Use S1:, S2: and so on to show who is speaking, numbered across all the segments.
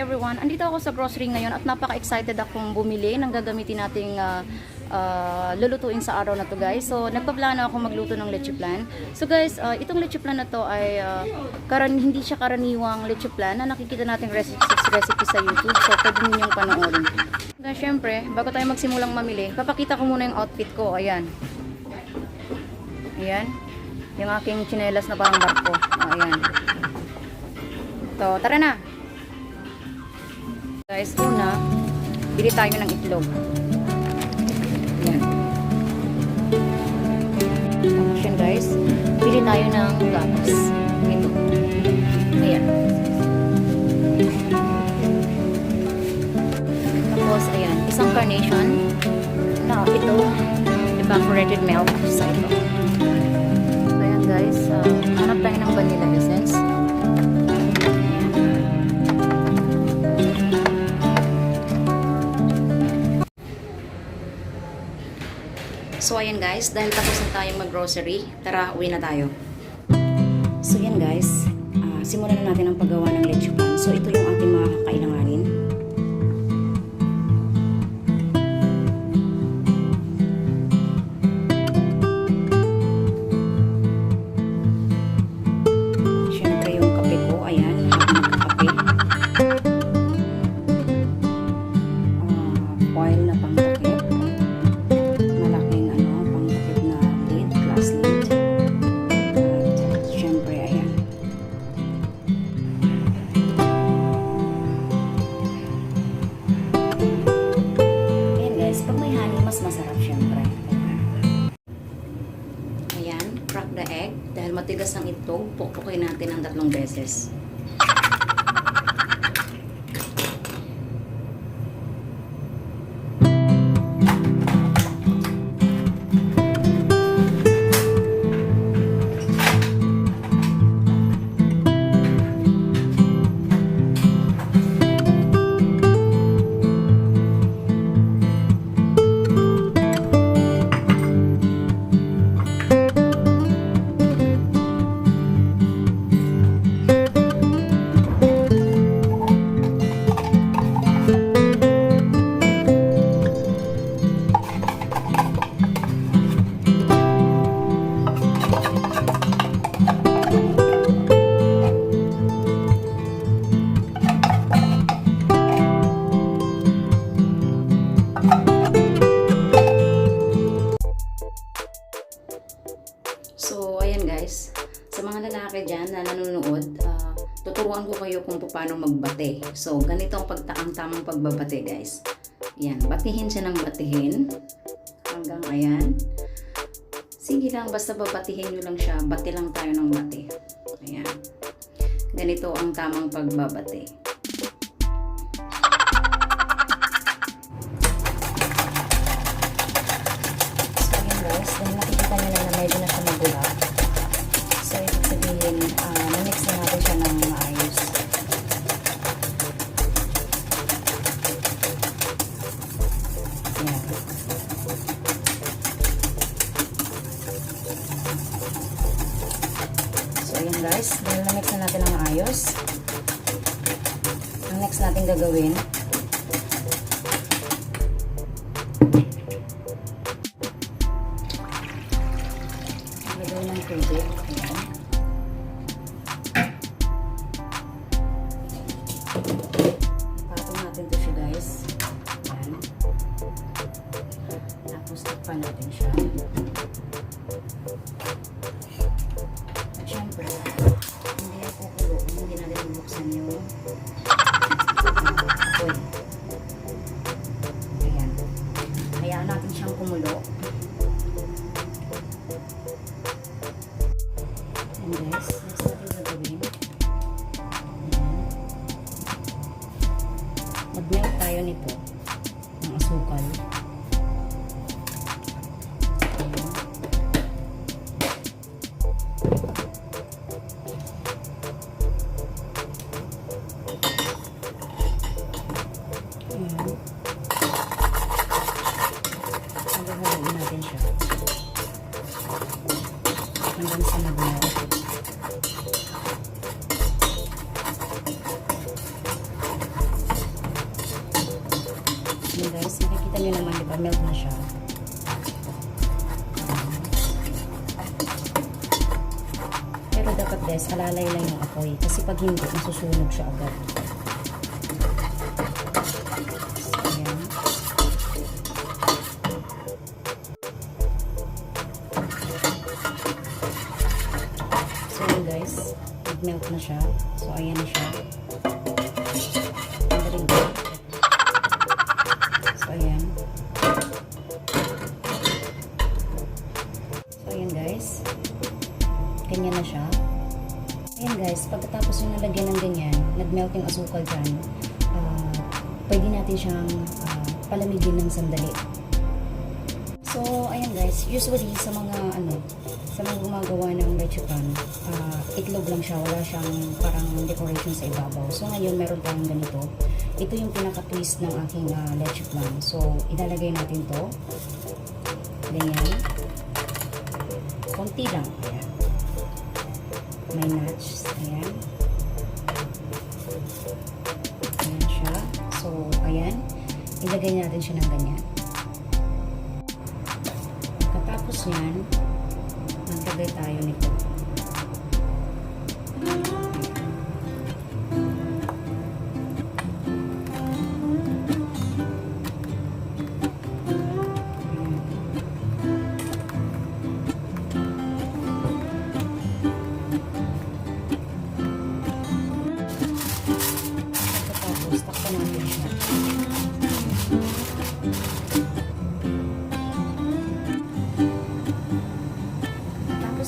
S1: everyone, andito ako sa grocery ngayon at napaka-excited akong bumili ng gagamitin nating lulutuin sa araw na to guys. So nagpaplano ako magluto ng lecheflan. So guys, itong lecheflan na to ay hindi siya karaniwang lecheflan na nakikita nating recipe sa YouTube. So pwede ninyong panoorin. Kaya syempre, bago tayo magsimulang mamili, papakita ko muna yung outfit ko. Ayan. Ayan. Yung aking tsinelas na parang barko. Ayan. So, tara na! Guys, una, bili tayo ng itlog. Ayan. Tapos yun guys, bili tayo ng gatas. Ito. Ayan. Tapos, ayan, isang carnation na ito, evaporated milk sa ito. Ayan guys, hanap tayo ng vanilla essence. So ayan guys, dahil tapos na tayong mag-grocery, tara uwi na tayo. So ayan guys, simulan na natin ang paggawa ng lecheflan. So ito yung ating mga kakailanganin. Siyempre yung kape ko, ayan, magkakape. Foil na pangtakip. Masarap syempre. Ayan, crack the egg. Dahil matigas ang itlog, pukpukin natin ng 3 beses. So, ayan guys, sa mga lalaki dyan na nanonood, tuturuan ko kayo kung paano magbate. So, ganito ang tamang pagbabate guys. Ayan, batihin siya ng batihin. Hanggang ayan. Sige lang, basta babatihin nyo lang siya. Bati lang tayo ng bati. Ayan. Ganito ang tamang pagbabate. So, ayan guys, dahil nakikita nyo na medyo na siya magulat. So, ibig sabihin, na-mix na natin siya ng maayos. Ayan. So, ayan guys, dahil na-mix na natin ng maayos, ang next natin gagawin, ng tubig. Ayan. Patong natin ito siya guys. Ayan. Tapos takpan natin siya. At syempre, hindi yan kukulo. Hindi natin bubuksan yung oil. Ayan. Hayaan natin siyang kumulo. And guys, next natin gagawin. Mag-melt tayo nito ng asukal. Hanggang natin siya. Hanggang sa mag-melt. Yan guys, makikita nyo naman, diba, melt na siya. Pero dapat guys, alalay lang yung apoy. Kasi pag hindi, masusunog siya agad. So, ayan. So, ayan guys, nag-melt na siya. So, ayan na siya. So, ayan. So, ayan guys. Ganyan na siya. Ayan guys, pagkatapos yung nalagyan ng ganyan, nag-melt yung asukal dyan, pwede natin siyang palamigin ng sandali. So, ayan guys, usually sa mga gumagawa ng lecheflan, itlog lang siya, wala siyang parang decoration sa ibabaw. So, ngayon meron tayong ganito. Ito yung pinaka-twist ng aking lecheflan. So, ilalagay natin to. Ganyan. Konti lang. Ayan. May nuts. Ayan. Ayan siya. So, ayan. Ilagay natin siya ng ganyan. Pagkatapos yan, maglagay tayo nito.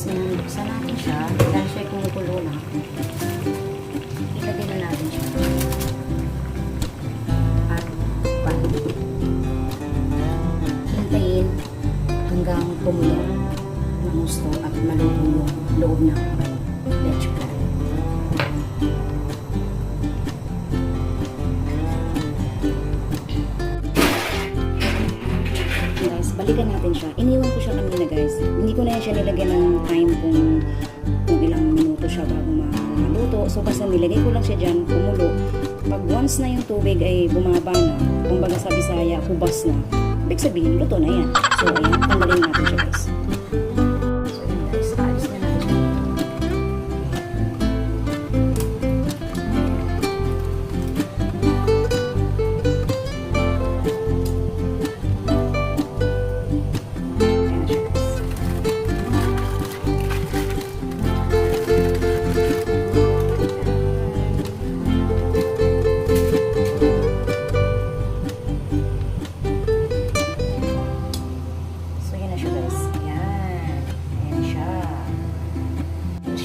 S1: Buksan natin siya. Dahil siya kumukulo na. Ilagay na natin siya. At pan. Hintayin hanggang pumulo ng gusto at maluto yung loob ng lecheflan. Guys, balikan natin siya. Iniwan ko siya kanina guys. Hindi ko na siya nilagyan ng time kung ilang minuto siya bago maluto. So basta nilagay ko lang siya dyan, kumulo. Pag once na yung tubig ay bumaba na, kumbaga sa Bisaya, hubas na, ibig sabihin, luto na yan. So ayan, tanggalin natin siya guys. So ayan guys, alis na natin siya.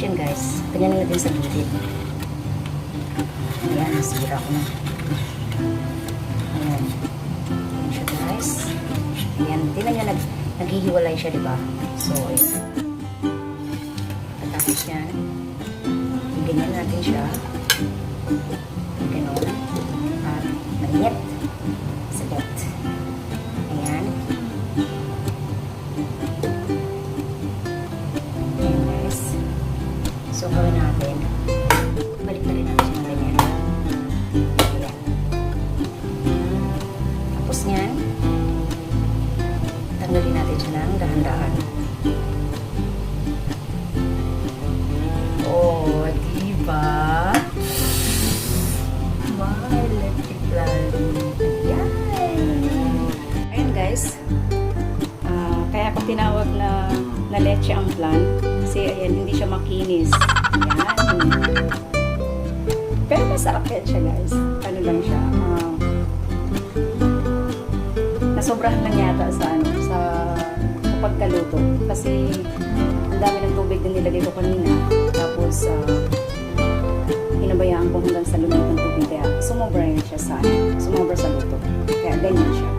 S1: Yan guys, tingnan natin sa gilid. Ayan, nasira ko na. Ayan. Ayan siya guys. Ayan, tingnan nyo, naghihiwalay siya, diba? So, ayan. Tapos yan, ganyan natin siya. Ganon. At mainit. Sabot. Ayan. Ayan guys. So, gawin natin. Balik na rin natin siya ng ganyan. Ayan. Tapos yan, tanggalin natin siya ng dahan-dahan. Oh, diba? My lecheflan. Yan! Ayan guys. Kaya ako tinawag na leche ang flan. Kasi ayan, hindi siya makinis. Ayan. Pero masarap yan siya guys. Ano lang siya. Nasobrahan lang yata sa pagkaluto. Kasi ang dami ng tubig na nilagay ko kanina. Tapos hinabayaan ko hanggang sa lumit ng tubig. Kaya sumobra yan siya sumobra sa luto. Kaya ganyan siya.